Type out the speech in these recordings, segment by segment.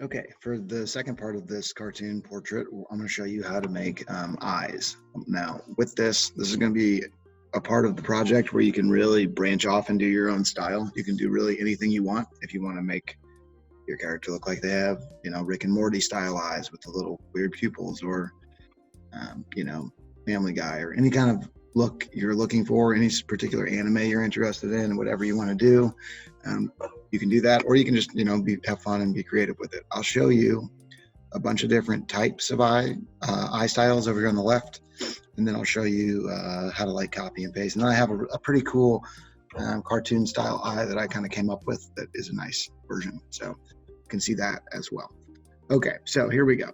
Okay, for the second part of this cartoon portrait, I'm going to show you how to make eyes. Now, with this is going to be a part of the project where you can really branch off and do your own style. You can do really anything you want. If you want to make your character look like they have, Rick and Morty style eyes with the little weird pupils, or, Family Guy, or any kind of look you're looking for, any particular anime you're interested in, whatever you want to do. You can do that, or you can just have fun and be creative with it. I'll show you a bunch of different types of eye styles over here on the left, and then I'll show you how to copy and paste. And then I have a pretty cool cartoon style eye that I kind of came up with that is a nice version, so you can see that as well. Okay, so here we go.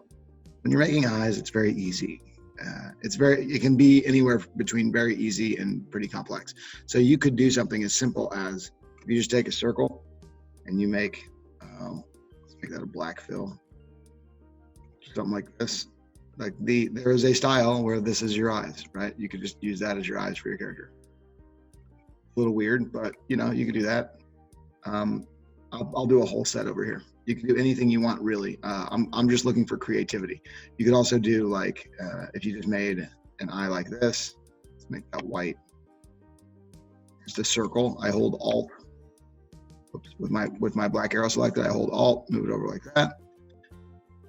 When you're making eyes, it's very easy. It can be anywhere between very easy and pretty complex. So you could do something as simple as, if you just take a circle and you make, let's make that a black fill, something like this. There is a style where this is your eyes, right? You could just use that as your eyes for your character. A little weird, but you could do that. I'll do a whole set over here. You can do anything you want, really. I'm just looking for creativity. You could also do if you just made an eye like this, let's make that white. Just a circle. I hold Alt. Oops, with my black arrow selected, I hold Alt, move it over like that,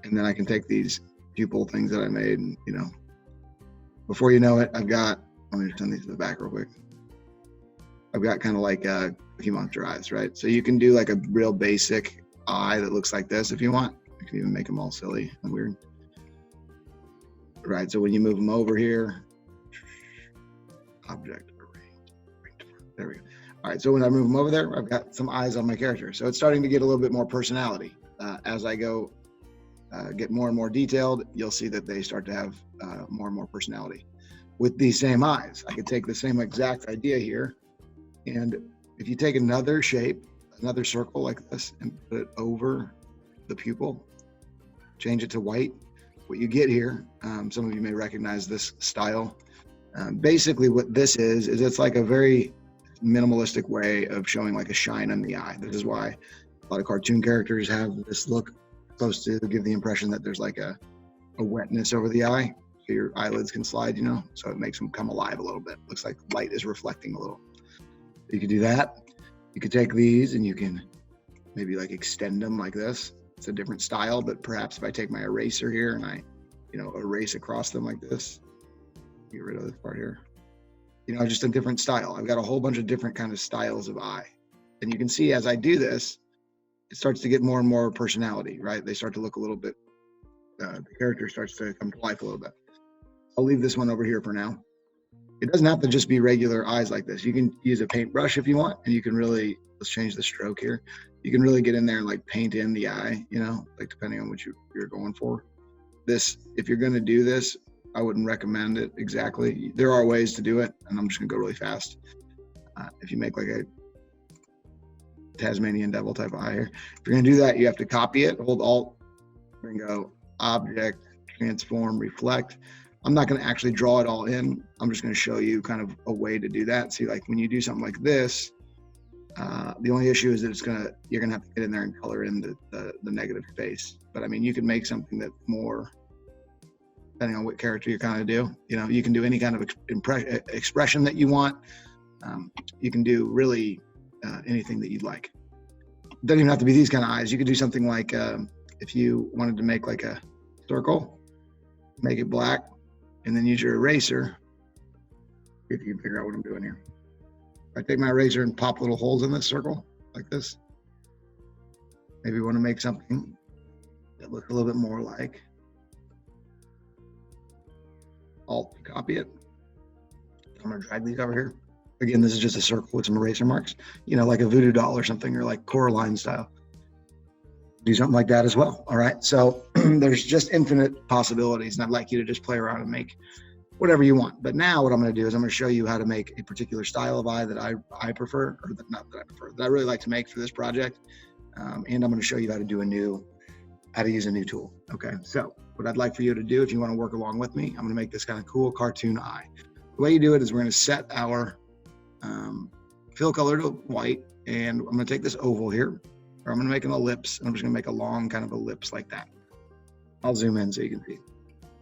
and then I can take these pupil things that I made, and before you know it, I've got. Let me just turn these to the back real quick. I've got kind of like Cookie Monster eyes, right? So you can do like a real basic eye that looks like this if you want. You can even make them all silly and weird. Right, so when you move them over here, object array, there we go. All right, so when I move them over there, I've got some eyes on my character. So it's starting to get a little bit more personality. As I go get more and more detailed, you'll see that they start to have more and more personality. With these same eyes, I could take the same exact idea here, and if you take another shape, another circle like this, and put it over the pupil, change it to white, what you get here, some of you may recognize this style. Basically what this is it's like a very minimalistic way of showing like a shine on the eye. This is why a lot of cartoon characters have this look, supposed to give the impression that there's like a wetness over the eye, so your eyelids can slide, so it makes them come alive a little bit. Looks like light is reflecting a little. You could do that. You could take these and you can maybe extend them like this. It's a different style, but perhaps if I take my eraser here and I, erase across them like this, get rid of this part here, just a different style. I've got a whole bunch of different kind of styles of eye. And you can see as I do this, it starts to get more and more personality, right? They start to look a little bit, the character starts to come to life a little bit. I'll leave this one over here for now. It doesn't have to just be regular eyes like this. You can use a paintbrush if you want, and you can really, let's change the stroke here. You can really get in there and paint in the eye, depending on what you're going for. This, if you're gonna do this, I wouldn't recommend it exactly. There are ways to do it, and I'm just gonna go really fast. If you make like a Tasmanian devil type of eye here, if you're gonna do that, you have to copy it, hold Alt, and go Object, Transform, Reflect. I'm not going to actually draw it all in. I'm just going to show you kind of a way to do that. See, when you do something like this, the only issue is that you're going to have to get in there and color in the negative face. But I mean, you can make something that's more, depending on what character you're kind of do. You can do any kind of expression that you want. You can do really anything that you'd like. It doesn't even have to be these kind of eyes. You could do something like if you wanted to make like a circle, make it black, and then use your eraser. If you can figure out what I'm doing here. I take my eraser and pop little holes in this circle like this. Maybe you want to make something that looks a little bit more like. Alt, copy it. I'm gonna drag these over here. Again, this is just a circle with some eraser marks, like a voodoo doll or something, or like Coraline style. Do something like that as well. All right, so there's just infinite possibilities, and I'd like you to just play around and make whatever you want. But now what I'm going to do is I'm going to show you how to make a particular style of eye that I prefer, or not that I prefer, that I really like to make for this project. And I'm going to show you how to use a new tool. Okay, so what I'd like for you to do, if you want to work along with me, I'm going to make this kind of cool cartoon eye. The way you do it is we're going to set our fill color to white, and I'm going to take this oval here. or I'm going to make an ellipse, and I'm just going to make a long kind of ellipse like that. I'll zoom in so you can see.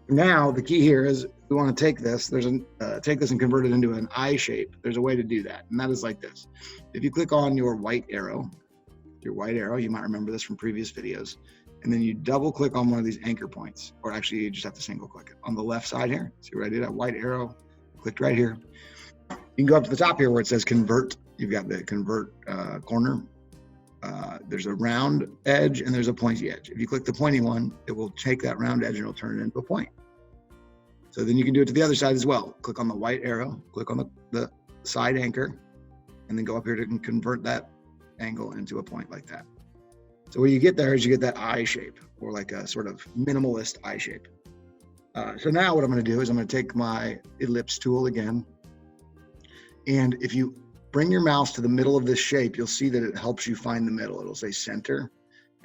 Now the key here is we want to take this. Take this and convert it into an eye shape. There's a way to do that, and that is like this. If you click on your white arrow, you might remember this from previous videos, and then you double click on one of these anchor points, or actually you just have to single click it on the left side here. See what I did? That white arrow, clicked right here. You can go up to the top here where it says convert. You've got the convert corner. There's a round edge and there's a pointy edge. If you click the pointy one, it will take that round edge and it'll turn it into a point. So then you can do it to the other side as well. Click on the white arrow, click on the side anchor, and then go up here to convert that angle into a point like that. So what you get there is you get that eye shape, or like a sort of minimalist eye shape. So now what I'm going to do is I'm going to take my ellipse tool again. And if you bring your mouse to the middle of this shape, you'll see that it helps you find the middle. It'll say center.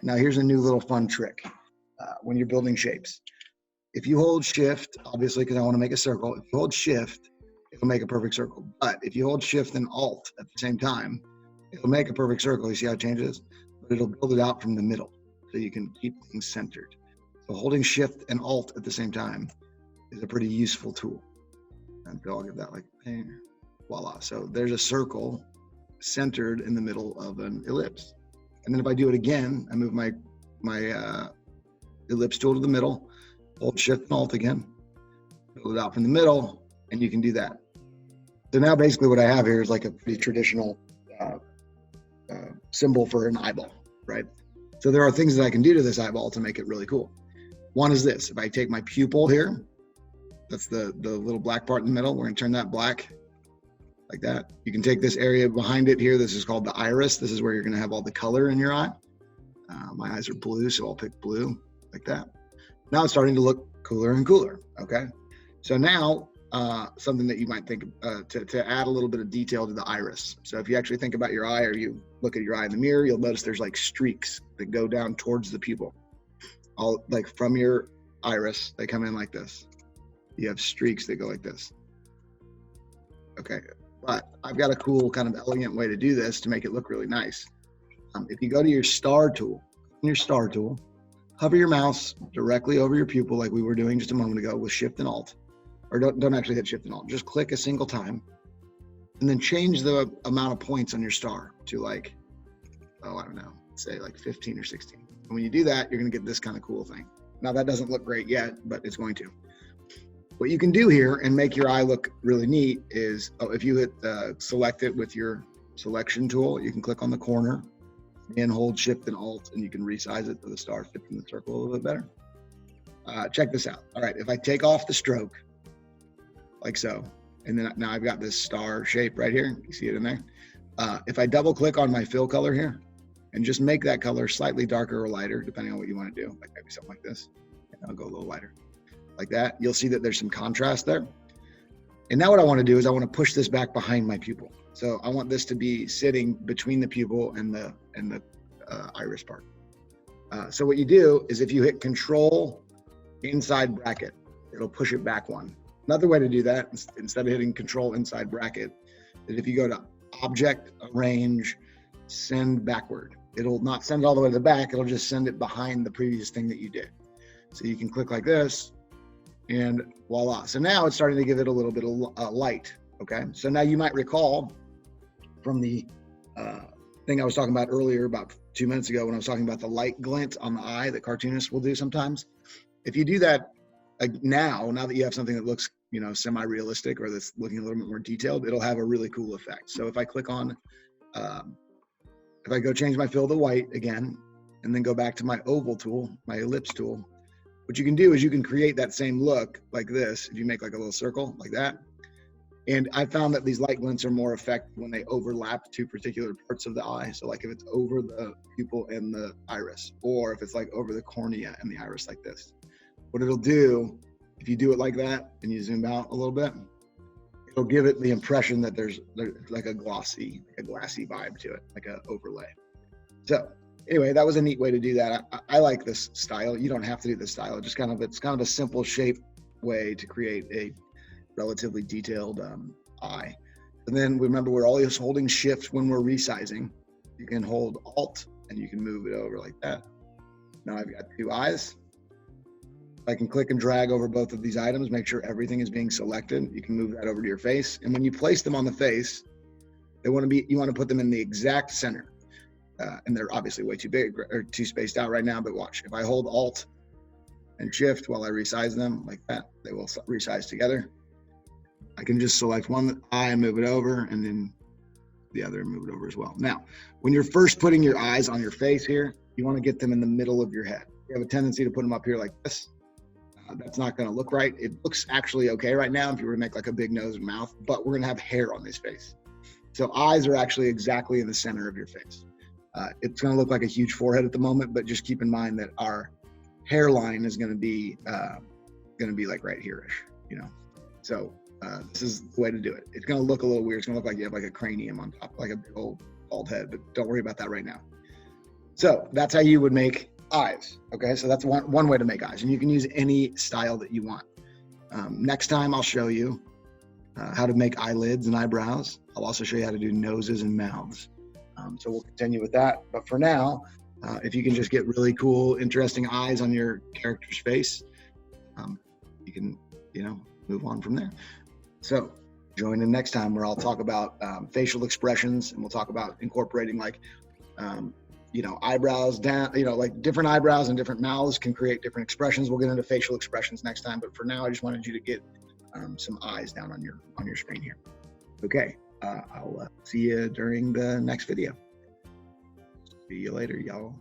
Now here's a new little fun trick when you're building shapes. If you hold shift, obviously because I want to make a circle, if you hold shift, it'll make a perfect circle. But if you hold shift and alt at the same time, it'll make a perfect circle. You see how it changes? But it'll build it out from the middle so you can keep things centered. So holding shift and alt at the same time is a pretty useful tool. And so I'll give that like, voila. So there's a circle centered in the middle of an ellipse. And then if I do it again, I move my ellipse tool to the middle, hold shift and alt again, build it out from the middle, and you can do that. So now basically what I have here is like a pretty traditional symbol for an eyeball, right? So there are things that I can do to this eyeball to make it really cool. One is this. If I take my pupil here, that's the little black part in the middle, we're gonna turn that black like that. You can take this area behind it here. This is called the iris. This is where you're gonna have all the color in your eye. My eyes are blue, so I'll pick blue like that. Now it's starting to look cooler and cooler, okay? So now, something that you might think to add a little bit of detail to the iris. So if you actually think about your eye, or you look at your eye in the mirror, you'll notice there's like streaks that go down towards the pupil. All like from your iris, they come in like this. You have streaks that go like this. Okay, but I've got a cool kind of elegant way to do this to make it look really nice. If you go to your star tool, hover your mouse directly over your pupil like we were doing just a moment ago with shift and alt. Or don't actually hit shift and alt, just click a single time and then change the amount of points on your star to like, oh, I don't know, say like 15 or 16. And when you do that, you're gonna get this kind of cool thing. Now that doesn't look great yet, but it's going to. What you can do here and make your eye look really neat is, if you hit select it with your selection tool, you can click on the corner and hold shift and alt, and you can resize it so the star fits in the circle a little bit better. Check this out. All right, if I take off the stroke, like so, and then now I've got this star shape right here. You see it in there? If I double click on my fill color here and just make that color slightly darker or lighter, depending on what you want to do, like maybe something like this, and I'll go a little lighter, like that, you'll see that there's some contrast there. And now what I want to do is I want to push this back behind my pupil. So I want this to be sitting between the pupil and the iris part. So what you do is if you hit Control inside bracket, it'll push it back one. Another way to do that, instead of hitting Control inside bracket, is if you go to Object, Arrange, Send Backward. It'll not send it all the way to the back, it'll just send it behind the previous thing that you did. So you can click like this, and voila. So now it's starting to give it a little bit of light, okay? So now you might recall from the thing I was talking about earlier, about 2 minutes ago, when I was talking about the light glint on the eye that cartoonists will do sometimes. If you do that now that you have something that looks, semi-realistic or that's looking a little bit more detailed, it'll have a really cool effect. So if I click on, if I go change my fill to white again, and then go back to my oval tool, my ellipse tool, what you can do is you can create that same look like this. If you make like a little circle like that. And I found that these light glints are more effective when they overlap two particular parts of the eye. So like if it's over the pupil and the iris, or if it's like over the cornea and the iris like this. What it'll do, if you do it like that and you zoom out a little bit, it'll give it the impression that there's like a glassy vibe to it, like an overlay. So anyway, that was a neat way to do that. I like this style. You don't have to do this style. It's kind of a simple shape way to create a relatively detailed eye. And then remember, we're always holding shift when we're resizing. You can hold alt and you can move it over like that. Now I've got 2 eyes. I can click and drag over both of these items, make sure everything is being selected. You can move that over to your face. And when you place them on the face, you want to put them in the exact center. And they're obviously way too big or too spaced out right now, but watch. If I hold Alt and Shift while I resize them like that, they will resize together. I can just select one eye and move it over, and then the other and move it over as well. Now, when you're first putting your eyes on your face here, you want to get them in the middle of your head. You have a tendency to put them up here like this. That's not going to look right. It looks actually okay right now if you were to make like a big nose and mouth, but we're going to have hair on this face. So eyes are actually exactly in the center of your face. It's going to look like a huge forehead at the moment, but just keep in mind that our hairline is going to be like right here-ish, you know. So this is the way to do it. It's going to look a little weird. It's going to look like you have like a cranium on top, like a big old bald head, but don't worry about that right now. So that's how you would make eyes. Okay, so that's one way to make eyes, and you can use any style that you want. Next time I'll show you how to make eyelids and eyebrows. I'll also show you how to do noses and mouths. So we'll continue with that. But for now, if you can just get really cool, interesting eyes on your character's face, you can, move on from there. So join in next time where I'll talk about facial expressions, and we'll talk about incorporating eyebrows down, like different eyebrows and different mouths can create different expressions. We'll get into facial expressions next time, but for now, I just wanted you to get some eyes down on your screen here. Okay, I'll see you during the next video. See you later, y'all.